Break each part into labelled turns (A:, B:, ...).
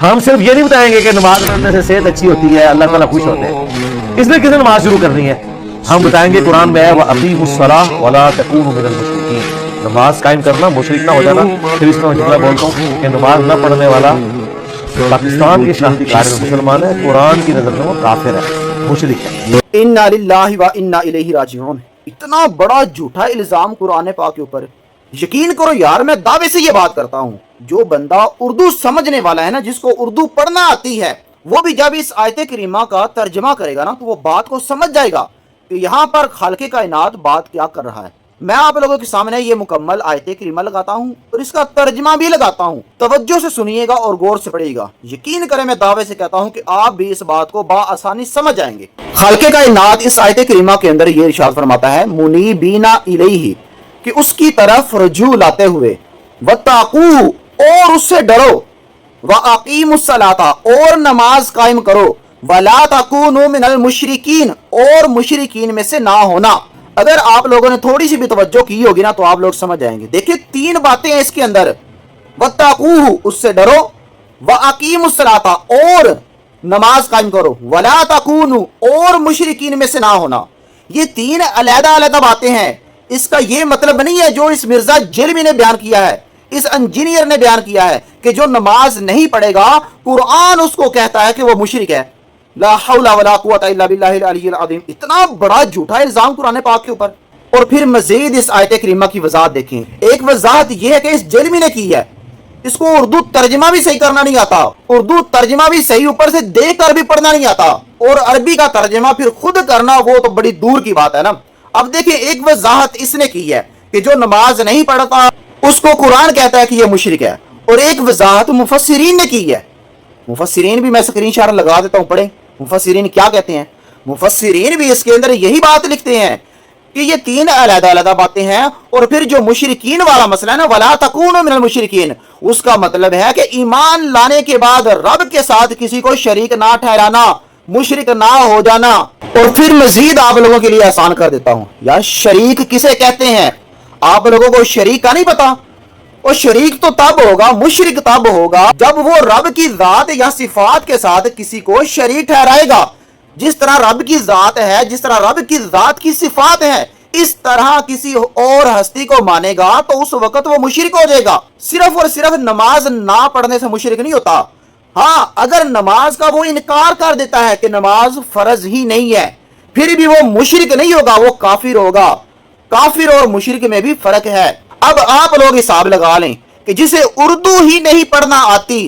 A: ہم صرف یہ نہیں بتائیں گے کہ نماز پڑھنے سے صحت اچھی ہوتی ہے، اللہ تعالیٰ خوش ہوتے ہیں، اس میں کس نے نماز شروع کرنی ہے؟ ہم بتائیں گے قرآن میں ہے وَأَقِیمُوا الصَّلَاةَ وَلَا تَکُونُوا مِنَ الْمُشْرِکِینَ، نماز قائم کرنا، مشرک نہ ہو جانا۔ پھر اس میں جملہ بولتا ہوں کہ نماز نہ پڑھنے والا پاکستان کے شناختی کارڈ میں مسلمان ہے، قرآن کی نظر میں وہ کافر ہے، مشرک ہے۔
B: انا للہ و انا الیہ راجعون، اتنا بڑا جھوٹا الزام قرآن پاک کے اوپر۔ یقین کرو یار، میں دعوے سے یہ بات کرتا ہوں، جو بندہ اردو سمجھنے والا ہے نا، جس کو اردو پڑھنا آتی ہے، وہ بھی جب اس آیت کریمہ کا ترجمہ کرے گا نا تو وہ بات کو سمجھ جائے گا کہ یہاں پر خالق کائنات بات کیا کر رہا ہے۔ میں آپ لوگوں کے سامنے یہ مکمل آیت کریمہ لگاتا ہوں اور اس کا ترجمہ بھی لگاتا ہوں، توجہ سے سنیے گا اور غور سے پڑھیے گا۔ یقین کریں میں دعوے سے کہتا ہوں کہ آپ بھی اس بات کو بآسانی سمجھ جائیں گے۔ خالق کائنات اس آیت کریمہ کے اندر یہ ارشاد فرماتا ہے منیبین الیہ، کہ اس کی طرف رجوع لاتے ہوئے، وَاتَّقُوهُ، اور اس سے ڈرو، وَأَقِیمُوا الصَّلَاةَ، اور نماز قائم کرو، وَلَا تَكُونُوا مِنَ الْمُشْرِکِینَ، اور مشرکین میں سے نہ ہونا۔ اگر آپ لوگوں نے تھوڑی سی بھی توجہ کی ہوگی نا تو آپ لوگ سمجھ جائیں گے۔ دیکھیں تین باتیں ہیں اس کے اندر، وَاتَّقُوهُ، اس سے ڈرو، وَأَقِیمُوا الصَّلَاةَ، اور نماز قائم کرو، وَلَا تَكُونُوا، اور مشرکین میں سے نہ ہونا۔ یہ تین علیحدہ علیحدہ باتیں ہیں۔ اس کا یہ مطلب نہیں ہے جو اس مرزا جلوی نے بیان کیا ہے، اس انجینئر نے بیان کیا ہے کہ جو نماز نہیں پڑھے گا قرآن اس کو کہتا ہے کہ وہ مشرک ہے۔ لا حول ولا قوت الا باللہ العلی العظیم، اتنا بڑا جھوٹا الزام قرآن پاک کے اوپر۔ اور پھر مزید اس آیت کریمہ کی وضاحت دیکھیں۔ ایک وضاحت یہ ہے کہ اس جلوی نے کی ہے، اس کو اردو ترجمہ بھی صحیح کرنا نہیں آتا، اردو ترجمہ بھی صحیح اوپر سے دیکھ کر بھی پڑھنا نہیں آتا، اور عربی کا ترجمہ پھر خود کرنا وہ تو بڑی دور کی بات ہے نا۔ اب دیکھیں ایک وضاحت اس نے کی ہے کہ جو نماز نہیں پڑھتا اس کو قرآن کہتا ہے کہ یہ مشرک ہے، اور ایک وضاحت مفسرین نے کی ہے۔ مفسرین بھی میں اسکرین شاٹ لگا دیتا ہوں، پڑھیں مفسرین کیا کہتے ہیں۔ مفسرین بھی اس کے اندر یہی بات لکھتے ہیں کہ یہ تین علیحدہ علیحدہ باتیں ہیں، اور پھر جو مشرکین والا مسئلہ ہے نا وَلَا تَكُونُوا مِنَ الْمُشْرِكِينَ، اس کا مطلب ہے کہ ایمان لانے کے بعد رب کے ساتھ کسی کو شریک نہ ٹھہرانا، مشرک نہ ہو جانا۔ اور پھر مزید آپ لوگوں کے لیے آسان کر دیتا ہوں، یا شریک کسے کہتے ہیں؟ آپ لوگوں کو شریک کا نہیں پتا؟ اور شریک تو تب ہوگا، مشرک تب ہوگا جب وہ رب کی ذات یا صفات کے ساتھ کسی کو شریک ٹھہرائے گا۔ جس طرح رب کی ذات ہے، جس طرح رب کی ذات کی صفات ہے، اس طرح کسی اور ہستی کو مانے گا تو اس وقت وہ مشرک ہو جائے گا۔ صرف اور صرف نماز نہ پڑھنے سے مشرک نہیں ہوتا۔ ہاں اگر نماز کا وہ انکار کر دیتا ہے کہ نماز فرض ہی نہیں ہے، پھر بھی وہ مشرک نہیں ہوگا، وہ کافر ہوگا۔ کافر اور مشرک میں بھی فرق ہے۔ اب آپ لوگ حساب لگا لیں کہ جسے اردو ہی نہیں پڑھنا آتی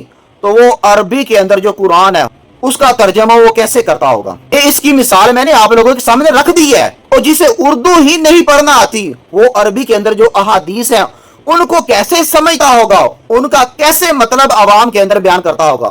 B: تو وہ عربی کے اندر جو قرآن ہے اس کا ترجمہ وہ کیسے کرتا ہوگا۔ اس کی مثال میں نے آپ لوگوں کے سامنے رکھ دی ہے۔ اور جسے اردو ہی نہیں پڑھنا آتی وہ عربی کے اندر جو احادیث ہیں ان کو کیسے سمجھتا ہوگا، ان کا کیسے مطلب عوام کے اندر بیان کرتا ہوگا۔